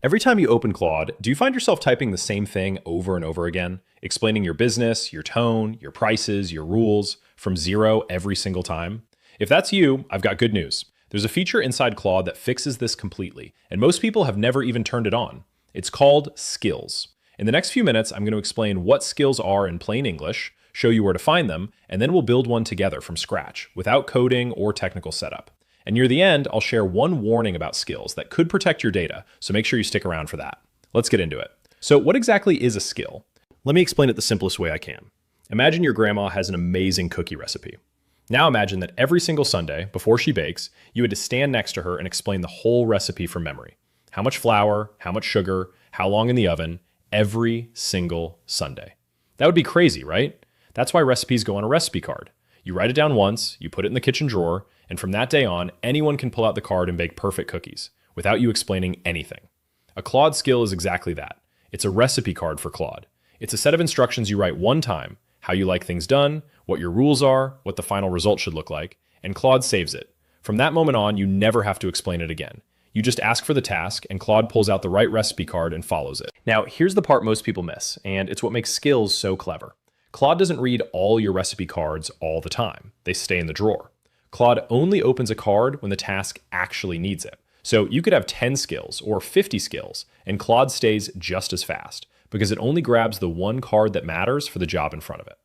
Every time you open Claude, do you find yourself typing the same thing over and over again, explaining your business, your tone, your prices, your rules from zero every single time? If that's you, I've got good news. There's a feature inside Claude that fixes this completely, and most people have never even turned it on. It's called Skills. In the next few minutes, I'm going to explain what skills are in plain English, show you where to find them, and then we'll build one together from scratch, without coding or technical setup. And near the end, I'll share one warning about skills that could protect your data, so make sure you stick around for that. Let's get into it. So what exactly is a skill? Let me explain it the simplest way I can. Imagine your grandma has an amazing cookie recipe. Now imagine that every single Sunday, before she bakes, you had to stand next to her and explain the whole recipe from memory. How much flour, how much sugar, how long in the oven, every single Sunday. That would be crazy, right? That's why recipes go on a recipe card. You write it down once, you put it in the kitchen drawer, and from that day on, anyone can pull out the card and bake perfect cookies without you explaining anything. A Claude skill is exactly that. It's a recipe card for Claude. It's a set of instructions you write one time, how you like things done, what your rules are, what the final result should look like, and Claude saves it. From that moment on, you never have to explain it again. You just ask for the task, and Claude pulls out the right recipe card and follows it. Now, here's the part most people miss, and it's what makes skills so clever. Claude doesn't read all your recipe cards all the time. They stay in the drawer. Claude only opens a card when the task actually needs it. So you could have 10 skills or 50 skills, and Claude stays just as fast because it only grabs the one card that matters for the job in front of it.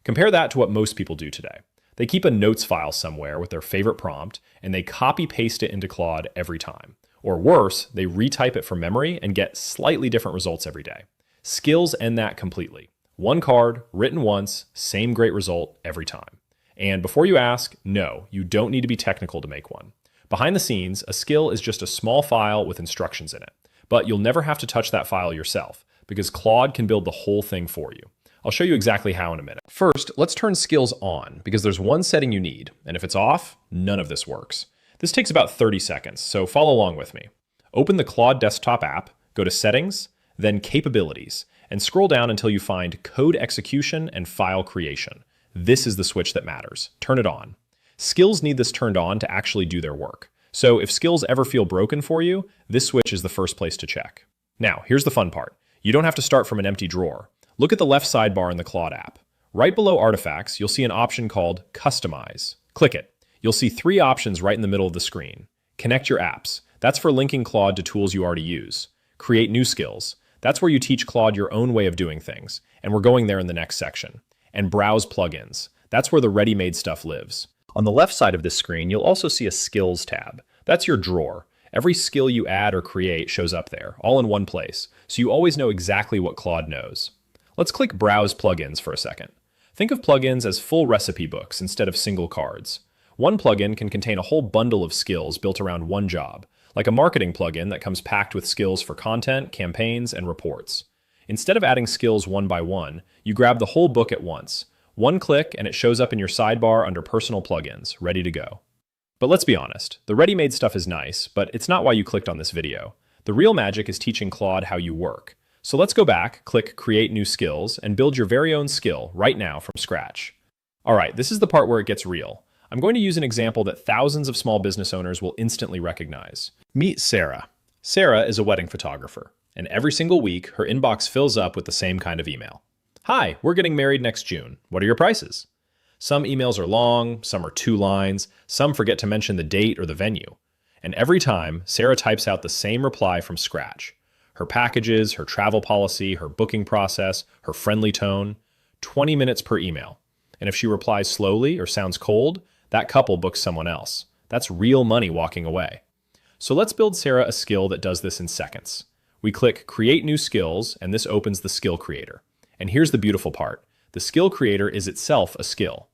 Compare that to what most people do today. They keep a notes file somewhere with their favorite prompt, and they copy paste it into Claude every time. Or worse, they retype it from memory and get slightly different results every day. Skills end that completely. One card, written once, same great result every time. And before you ask, no, you don't need to be technical to make one. Behind the scenes, a skill is just a small file with instructions in it. But you'll never have to touch that file yourself, because Claude can build the whole thing for you. I'll show you exactly how in a minute. First, let's turn skills on, because there's one setting you need, and if it's off, none of this works. This takes about 30 seconds, so follow along with me. Open the Claude desktop app, go to Settings, then Capabilities, and scroll down until you find Code Execution and File Creation. This is the switch that matters. Turn it on. Skills need this turned on to actually do their work. So if skills ever feel broken for you, this switch is the first place to check. Now, here's the fun part. You don't have to start from an empty drawer. Look at the left sidebar in the Claude app. Right below Artifacts, you'll see an option called Customize. Click it. You'll see 3 options right in the middle of the screen. Connect your apps. That's for linking Claude to tools you already use. Create new skills. That's where you teach Claude your own way of doing things, and we're going there in the next section. And browse plugins. That's where the ready-made stuff lives. On the left side of this screen, you'll also see a Skills tab. That's your drawer. Every skill you add or create shows up there, all in one place, so you always know exactly what Claude knows. Let's click Browse Plugins for a second. Think of plugins as full recipe books instead of single cards. One plugin can contain a whole bundle of skills built around one job, like a marketing plugin that comes packed with skills for content, campaigns, and reports. Instead of adding skills one by one, you grab the whole book at once. One click and it shows up in your sidebar under Personal Plugins, ready to go. But let's be honest, the ready-made stuff is nice, but it's not why you clicked on this video. The real magic is teaching Claude how you work. So let's go back, click Create New Skills, and build your very own skill right now from scratch. All right, this is the part where it gets real. I'm going to use an example that thousands of small business owners will instantly recognize. Meet Sarah. Sarah is a wedding photographer, and every single week, her inbox fills up with the same kind of email. Hi, we're getting married next June. What are your prices? Some emails are long, some are 2 lines, some forget to mention the date or the venue. And every time, Sarah types out the same reply from scratch. Her packages, her travel policy, her booking process, her friendly tone, 20 minutes per email. And if she replies slowly or sounds cold, that couple books someone else. That's real money walking away. So let's build Sarah a skill that does this in seconds. We click Create New Skills, and this opens the Skill Creator. And here's the beautiful part. The Skill Creator is itself a skill.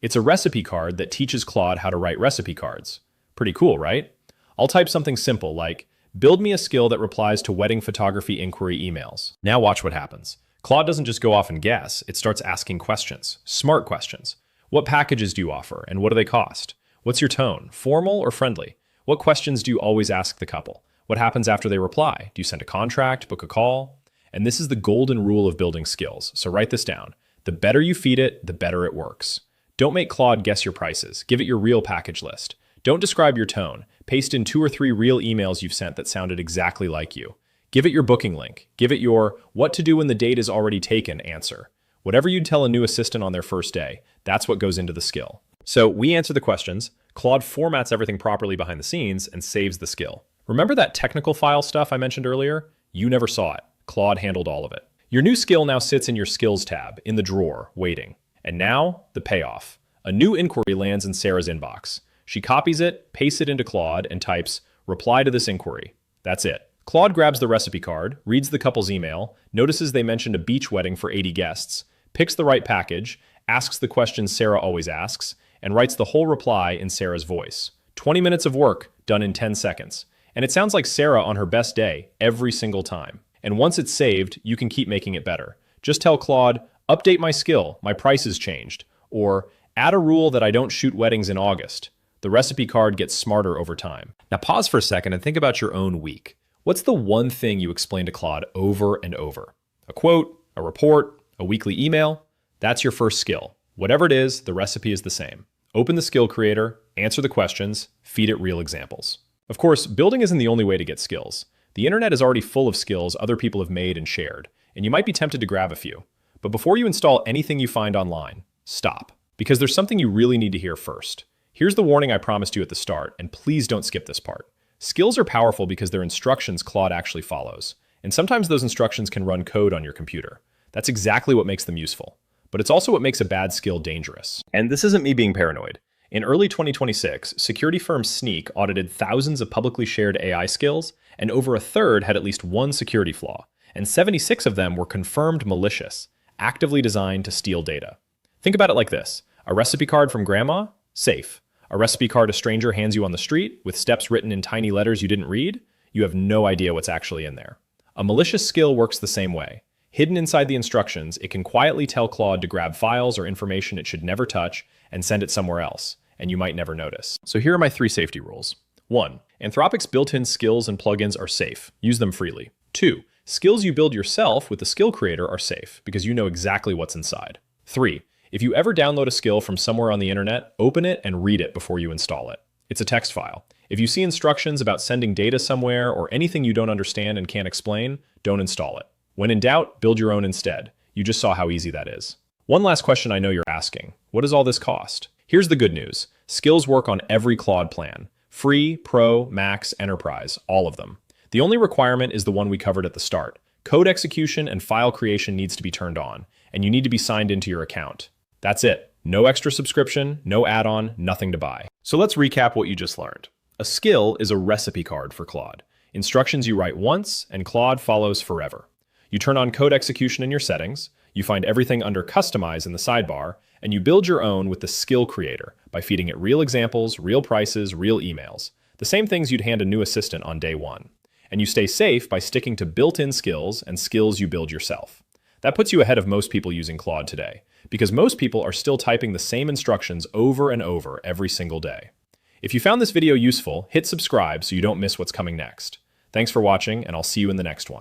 It's a recipe card that teaches Claude how to write recipe cards. Pretty cool, right? I'll type something simple like, build me a skill that replies to wedding photography inquiry emails. Now watch what happens. Claude doesn't just go off and guess, it starts asking questions, smart questions. What packages do you offer, and what do they cost? What's your tone, formal or friendly? What questions do you always ask the couple? What happens after they reply? Do you send a contract, book a call? And this is the golden rule of building skills, so write this down. The better you feed it, the better it works. Don't make Claude guess your prices, give it your real package list. Don't describe your tone, paste in 2 or 3 real emails you've sent that sounded exactly like you. Give it your booking link. Give it your what to do when the date is already taken answer. Whatever you'd tell a new assistant on their first day, that's what goes into the skill. So we answer the questions, Claude formats everything properly behind the scenes and saves the skill. Remember that technical file stuff I mentioned earlier? You never saw it. Claude handled all of it. Your new skill now sits in your skills tab, in the drawer, waiting. And now, the payoff. A new inquiry lands in Sarah's inbox. She copies it, pastes it into Claude, and types, reply to this inquiry. That's it. Claude grabs the recipe card, reads the couple's email, notices they mentioned a beach wedding for 80 guests, picks the right package, asks the questions Sarah always asks, and writes the whole reply in Sarah's voice. 20 minutes of work, done in 10 seconds. And it sounds like Sarah on her best day, every single time. And once it's saved, you can keep making it better. Just tell Claude, update my skill, my price has changed. Or, add a rule that I don't shoot weddings in August. The recipe card gets smarter over time. Now pause for a second and think about your own week. What's the one thing you explain to Claude over and over? A quote, a report, a weekly email? That's your first skill. Whatever it is, the recipe is the same. Open the skill creator, answer the questions, feed it real examples. Of course, building isn't the only way to get skills. The internet is already full of skills other people have made and shared, and you might be tempted to grab a few. But before you install anything you find online, stop. Because there's something you really need to hear first. Here's the warning I promised you at the start, and please don't skip this part. Skills are powerful because they're instructions Claude actually follows. And sometimes those instructions can run code on your computer. That's exactly what makes them useful. But it's also what makes a bad skill dangerous. And this isn't me being paranoid. In early 2026, security firm Sneak audited thousands of publicly shared AI skills, and over a third had at least one security flaw, and 76 of them were confirmed malicious, actively designed to steal data. Think about it like this. A recipe card from grandma? Safe. A recipe card a stranger hands you on the street with steps written in tiny letters you didn't read? You have no idea what's actually in there. A malicious skill works the same way. Hidden inside the instructions, it can quietly tell Claude to grab files or information it should never touch and send it somewhere else, and you might never notice. So here are my 3 safety rules. 1. Anthropic's built-in skills and plugins are safe. Use them freely. 2. Skills you build yourself with the skill creator are safe because you know exactly what's inside. 3. If you ever download a skill from somewhere on the internet, open it and read it before you install it. It's a text file. If you see instructions about sending data somewhere or anything you don't understand and can't explain, don't install it. When in doubt, build your own instead. You just saw how easy that is. One last question I know you're asking. What does all this cost? Here's the good news. Skills work on every Claude plan. Free, Pro, Max, Enterprise, all of them. The only requirement is the one we covered at the start. Code execution and file creation needs to be turned on, and you need to be signed into your account. That's it. No extra subscription, no add-on, nothing to buy. So let's recap what you just learned. A skill is a recipe card for Claude. Instructions you write once, and Claude follows forever. You turn on code execution in your settings, you find everything under Customize in the sidebar, and you build your own with the Skill Creator by feeding it real examples, real prices, real emails. The same things you'd hand a new assistant on day one. And you stay safe by sticking to built-in skills and skills you build yourself. That puts you ahead of most people using Claude today, because most people are still typing the same instructions over and over every single day. If you found this video useful, hit subscribe so you don't miss what's coming next. Thanks for watching, and I'll see you in the next one.